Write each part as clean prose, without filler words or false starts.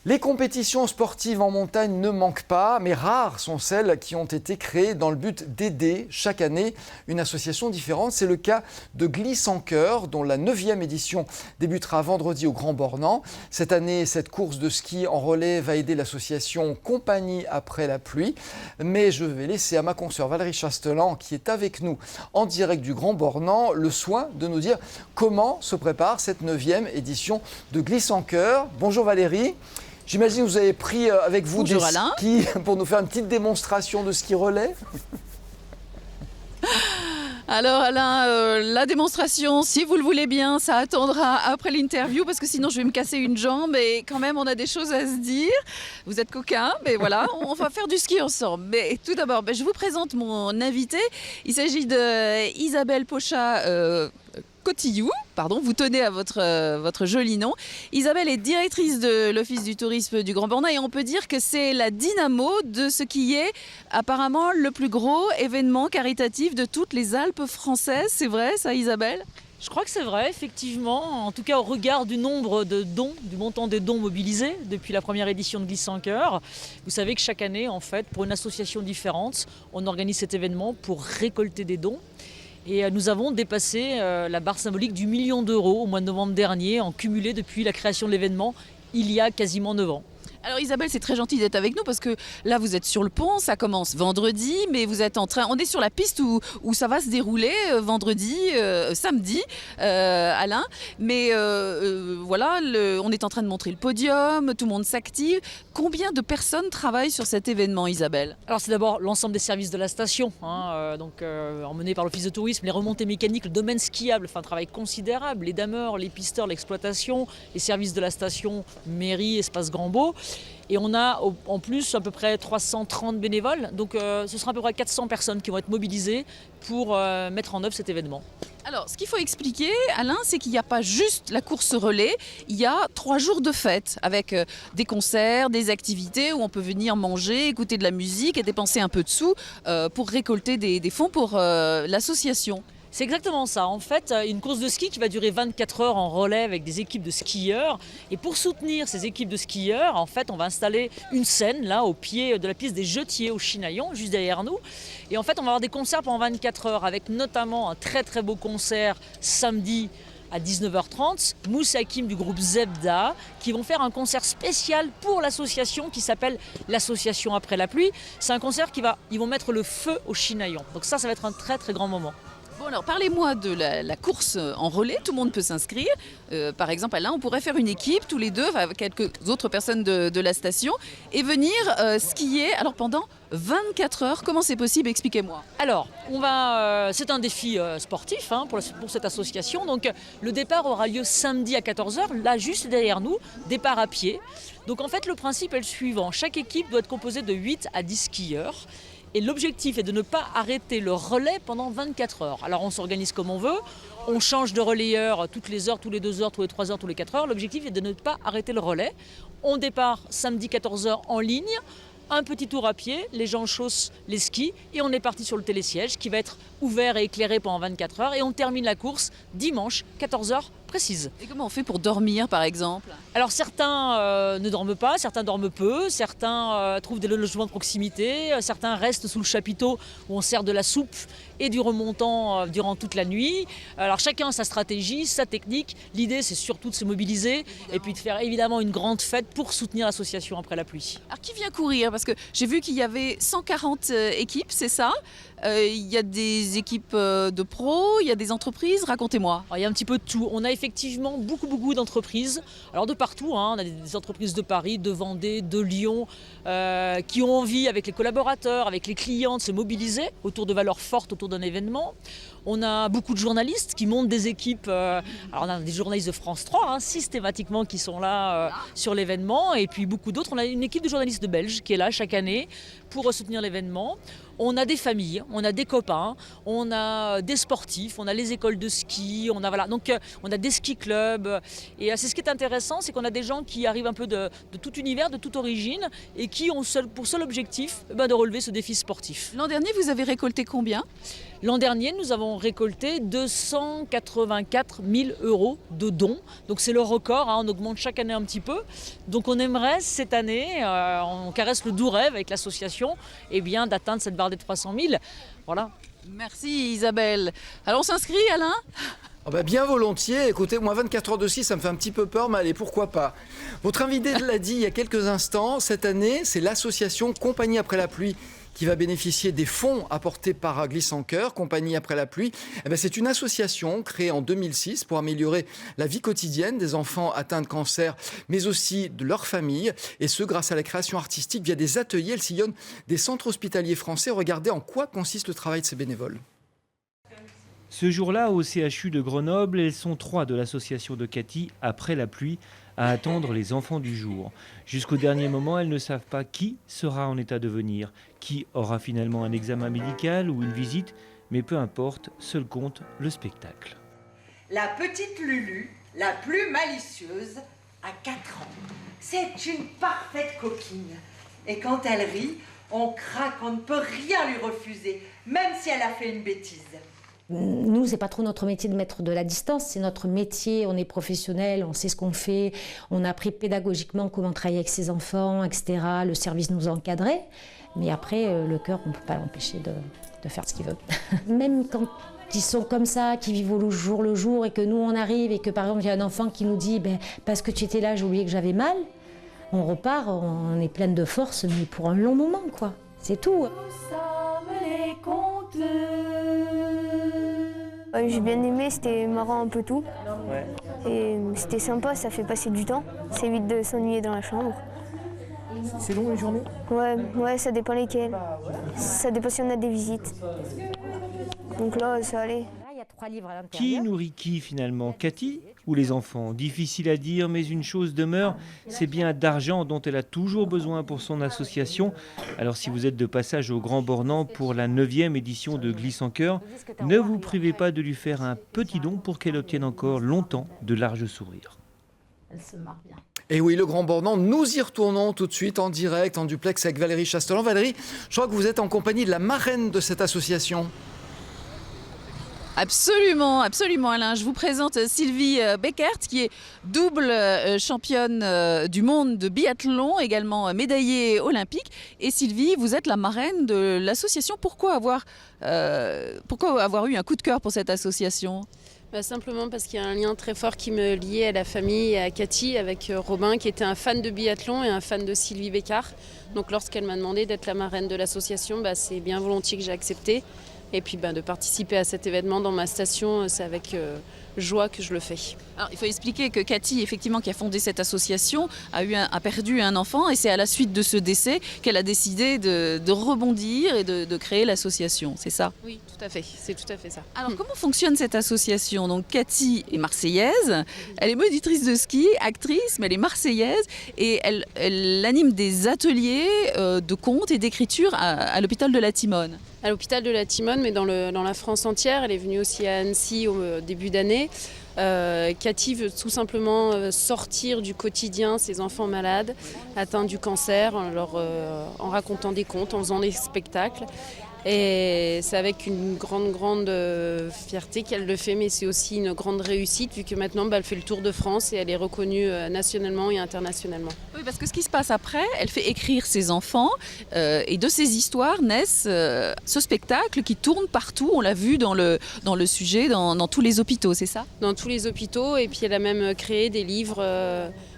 Les compétitions sportives en montagne ne manquent pas, mais rares sont celles qui ont été créées dans le but d'aider chaque année une association différente. C'est le cas de Glisse en Cœur, dont la 9e édition débutera vendredi au Grand Bornand. Cette année, cette course de ski en relais va aider l'association Compagnie après la pluie. Mais je vais laisser à ma consoeur Valérie Chastelan, qui est avec nous en direct du Grand Bornand, le soin de nous dire comment se prépare cette 9e édition de Glisse en Cœur. Bonjour Valérie. J'imagine que vous avez pris avec vous Bonjour des Alain. skis pour nous faire une petite démonstration de ski relais. Alors Alain, la démonstration, si vous le voulez bien, ça attendra après l'interview parce que sinon je vais me casser une jambe et quand même on a des choses à se dire. Vous êtes coquins, mais voilà, on va faire du ski ensemble. Mais tout d'abord, je vous présente mon invité. Il s'agit de Isabelle Pochat Cotillou, pardon, vous tenez à votre joli nom. Isabelle est directrice de l'Office du tourisme du Grand Bornand et on peut dire que c'est la dynamo de ce qui est apparemment le plus gros événement caritatif de toutes les Alpes françaises. C'est vrai ça Isabelle ? Je crois que c'est vrai, effectivement, en tout cas au regard du nombre de dons, du montant des dons mobilisés depuis la première édition de Glisse en Cœur. Vous savez que chaque année, en fait, pour une association différente, on organise cet événement pour récolter des dons. Et nous avons dépassé la barre symbolique du 1 million d'euros au mois de novembre dernier, en cumulé depuis la création de l'événement, il y a quasiment 9 ans. Alors Isabelle, c'est très gentil d'être avec nous parce que là vous êtes sur le pont, ça commence vendredi, mais vous êtes on est sur la piste où ça va se dérouler samedi, Alain. Mais voilà, on est en train de montrer le podium, tout le monde s'active. Combien de personnes travaillent sur cet événement, Isabelle ? Alors c'est d'abord l'ensemble des services de la station, emmenés par l'Office de tourisme, les remontées mécaniques, le domaine skiable, un travail considérable, les dameurs, les pisteurs, l'exploitation, les services de la station, mairie, espace Grand Beau. Et on a en plus à peu près 330 bénévoles, donc ce sera à peu près 400 personnes qui vont être mobilisées pour mettre en œuvre cet événement. Alors, ce qu'il faut expliquer, Alain, c'est qu'il n'y a pas juste la course relais, il y a 3 jours de fête avec des concerts, des activités où on peut venir manger, écouter de la musique et dépenser un peu de sous pour récolter des fonds pour l'association. C'est exactement ça. En fait, une course de ski qui va durer 24 heures en relais avec des équipes de skieurs. Et pour soutenir ces équipes de skieurs, en fait, on va installer une scène là au pied de la piste des Jetiers au Chinaillon, juste derrière nous. Et en fait, on va avoir des concerts pendant 24 heures avec notamment un très très beau concert samedi à 19h30, Mousse Hakim du groupe Zebda qui vont faire un concert spécial pour l'association qui s'appelle l'Association Après la Pluie. C'est un concert ils vont mettre le feu au Chinaillon. Donc ça va être un très très grand moment. Bon alors parlez-moi de la course en relais, tout le monde peut s'inscrire. Par exemple Alain, on pourrait faire une équipe tous les deux avec quelques autres personnes de la station et venir skier alors pendant 24 heures. Comment c'est possible? Expliquez-moi. Alors, c'est un défi sportif pour cette association. Donc le départ aura lieu samedi à 14h, là juste derrière nous, départ à pied. Donc en fait le principe est le suivant, chaque équipe doit être composée de 8 à 10 skieurs. Et l'objectif est de ne pas arrêter le relais pendant 24 heures. Alors on s'organise comme on veut, on change de relayeur toutes les heures, tous les 2 heures, tous les 3 heures, tous les 4 heures. L'objectif est de ne pas arrêter le relais. On départ samedi 14h en ligne, un petit tour à pied, les gens chaussent les skis et on est parti sur le télésiège qui va être ouvert et éclairé pendant 24 heures. Et on termine la course dimanche 14h précise. Et comment on fait pour dormir par exemple? Alors certains ne dorment pas, certains dorment peu, certains trouvent des logements de proximité, certains restent sous le chapiteau où on sert de la soupe et du remontant durant toute la nuit. Alors chacun a sa stratégie, sa technique. L'idée c'est surtout de se mobiliser et puis de faire évidemment une grande fête pour soutenir l'association Après la Pluie. Alors qui vient courir? Parce que j'ai vu qu'il y avait 140 équipes, c'est ça? Il y a des équipes de pros, il y a des entreprises, racontez-moi. Alors, il y a un petit peu de tout. On a effectivement beaucoup d'entreprises, alors de partout, on a des entreprises de Paris, de Vendée, de Lyon, qui ont envie avec les collaborateurs, avec les clients de se mobiliser autour de valeurs fortes, autour d'un événement. On a beaucoup de journalistes qui montent des équipes, alors on a des journalistes de France 3 systématiquement qui sont là sur l'événement et puis beaucoup d'autres. On a une équipe de journalistes de Belges qui est là chaque année pour soutenir l'événement. On a des familles, on a des copains, on a des sportifs, on a les écoles de ski, on a des ski clubs. Et c'est ce qui est intéressant, c'est qu'on a des gens qui arrivent un peu de tout univers, de toute origine et qui ont pour seul objectif de relever ce défi sportif. L'an dernier, vous avez récolté combien ? L'an dernier, nous avons récolté 284 000 € de dons. Donc c'est le record, on augmente chaque année un petit peu. Donc on aimerait cette année, on caresse le doux rêve avec l'association, d'atteindre cette barre des 300 000. Voilà. Merci Isabelle. Alors on s'inscrit, Alain ? Bien volontiers. Écoutez, moi 24 heures de ski, ça me fait un petit peu peur, mais allez, pourquoi pas. Votre invité l'a dit il y a quelques instants, cette année, c'est l'association Compagnie après la pluie qui va bénéficier des fonds apportés par Glisse en Cœur, Compagnie après la pluie. C'est une association créée en 2006 pour améliorer la vie quotidienne des enfants atteints de cancer, mais aussi de leur famille, et ce grâce à la création artistique via des ateliers. Elle sillonne des centres hospitaliers français. Regardez en quoi consiste le travail de ces bénévoles. Ce jour-là, au CHU de Grenoble, elles sont 3 de l'association de Cathy, après la pluie, à attendre les enfants du jour. Jusqu'au dernier moment, elles ne savent pas qui sera en état de venir, qui aura finalement un examen médical ou une visite, mais peu importe, seul compte le spectacle. La petite Lulu, la plus malicieuse, a 4 ans. C'est une parfaite coquine. Et quand elle rit, on craque, on ne peut rien lui refuser, même si elle a fait une bêtise. Nous, c'est pas trop notre métier de mettre de la distance, c'est notre métier, on est professionnel, on sait ce qu'on fait, on a appris pédagogiquement comment travailler avec ses enfants, etc. Le service nous a encadrés, mais après, le cœur, on ne peut pas l'empêcher de faire ce qu'il veut. Même quand ils sont comme ça, qui vivent au jour le jour, et que nous, on arrive, et que par exemple, il y a un enfant qui nous dit « parce que tu étais là, j'ai oublié que j'avais mal », on repart, on est pleine de force, mais pour un long moment, quoi. C'est tout. J'ai bien aimé, c'était marrant un peu tout. Ouais. Et c'était sympa, ça fait passer du temps. C'est vite de s'ennuyer dans la chambre. C'est long les journées ? Ouais, ça dépend lesquelles. Ça dépend si on a des visites. Donc là, ça allait. Il y a 3 livres à l'intérieur. Qui nourrit qui finalement, Cathy ou les enfants? Difficile à dire, mais une chose demeure, c'est bien d'argent dont elle a toujours besoin pour son association. Alors si vous êtes de passage au Grand Bornand pour la 9e édition de Glisse en Cœur, ne vous privez pas de lui faire un petit don pour qu'elle obtienne encore longtemps de larges sourires. Elle se marre bien. Et oui, le Grand Bornand, nous y retournons tout de suite en direct, en duplex avec Valérie Chastelan. Valérie, je crois que vous êtes en compagnie de la marraine de cette association. Absolument, absolument Alain. Je vous présente Sylvie Beckert qui est double championne du monde de biathlon, également médaillée olympique. Et Sylvie, vous êtes la marraine de l'association. Pourquoi avoir eu un coup de cœur pour cette association ? Simplement parce qu'il y a un lien très fort qui me liait à la famille et à Cathy avec Robin qui était un fan de biathlon et un fan de Sylvie Beckert. Donc lorsqu'elle m'a demandé d'être la marraine de l'association, c'est bien volontiers que j'ai accepté. Et puis de participer à cet événement dans ma station, c'est avec joie que je le fais. Alors, il faut expliquer que Cathy, effectivement, qui a fondé cette association, a perdu un enfant et c'est à la suite de ce décès qu'elle a décidé de rebondir et de créer l'association, c'est ça ? Oui, tout à fait, c'est tout à fait ça. Alors comment fonctionne cette association ? Donc Cathy est marseillaise, elle est monitrice de ski, actrice, mais elle est marseillaise et elle anime des ateliers de contes et d'écriture à l'hôpital de la Timone. À l'hôpital de la Timone, mais dans la France entière. Elle est venue aussi à Annecy au début d'année. Cathy veut tout simplement sortir du quotidien ses enfants malades, atteints du cancer, en racontant des contes, en faisant des spectacles. Et c'est avec une grande fierté qu'elle le fait, mais c'est aussi une grande réussite vu que maintenant elle fait le tour de France et elle est reconnue nationalement et internationalement. Oui, parce que ce qui se passe après, elle fait écrire ses enfants et de ces histoires naissent ce spectacle qui tourne partout. On l'a vu dans le sujet, dans tous les hôpitaux, c'est ça ? Dans tous les hôpitaux, et puis elle a même créé des livres.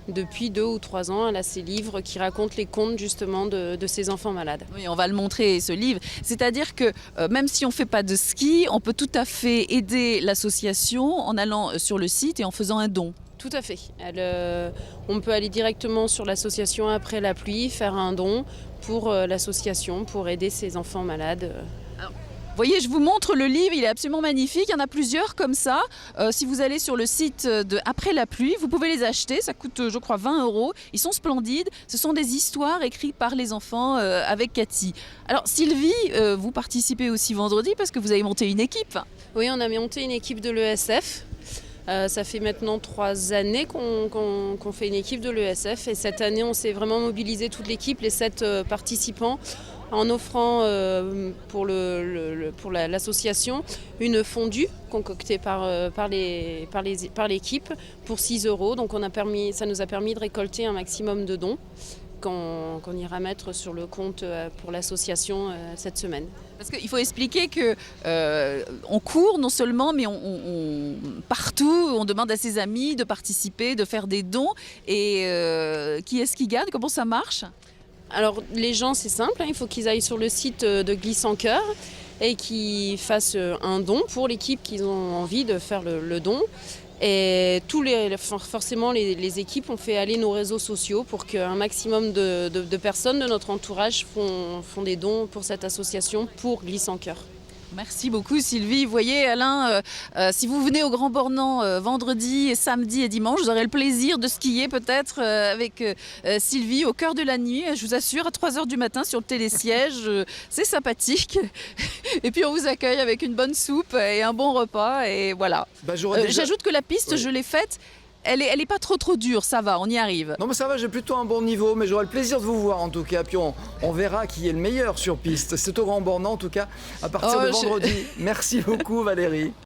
Depuis 2 ou 3 ans, elle a ces livres qui racontent les contes justement de ses enfants malades. Oui, on va le montrer, ce livre. C'est-à-dire que même si on ne fait pas de ski, on peut tout à fait aider l'association en allant sur le site et en faisant un don. Tout à fait. On peut aller directement sur l'association après la pluie, faire un don pour l'association, pour aider ses enfants malades. Vous voyez, je vous montre le livre, il est absolument magnifique. Il y en a plusieurs comme ça. Si vous allez sur le site de Après la pluie, vous pouvez les acheter. Ça coûte, je crois, 20 €. Ils sont splendides. Ce sont des histoires écrites par les enfants avec Cathy. Alors Sylvie, vous participez aussi vendredi parce que vous avez monté une équipe. Oui, on a monté une équipe de l'ESF. Ça fait maintenant 3 années qu'on fait une équipe de l'ESF. Et cette année, on s'est vraiment mobilisé toute l'équipe, les 7 participants, en offrant pour l'association une fondue concoctée par l'équipe pour 6 €. Donc ça nous a permis de récolter un maximum de dons qu'on ira mettre sur le compte pour l'association cette semaine. Parce qu'il faut expliquer que on court non seulement, mais partout, on demande à ses amis de participer, de faire des dons. Et qui est-ce qui gagne? Comment ça marche? Alors les gens, c'est simple, il faut qu'ils aillent sur le site de Glisse en Cœur et qu'ils fassent un don pour l'équipe qu'ils ont envie de faire le don. Et forcément, les équipes ont fait aller nos réseaux sociaux pour qu'un maximum de personnes de notre entourage font des dons pour cette association pour Glisse en Cœur. Merci beaucoup Sylvie. Vous voyez Alain, si vous venez au Grand Bornand vendredi, et samedi et dimanche, vous aurez le plaisir de skier peut-être avec Sylvie au cœur de la nuit. Je vous assure, à 3h du matin sur le télésiège, c'est sympathique. Et puis on vous accueille avec une bonne soupe et un bon repas et voilà. J'ajoute que la piste, je l'ai faite. Elle est pas trop dure, ça va, on y arrive. Non mais ça va, j'ai plutôt un bon niveau, mais j'aurai le plaisir de vous voir en tout cas. Puis on verra qui est le meilleur sur piste. C'est au Grand Bornand en tout cas, à partir de vendredi. Merci beaucoup Valérie.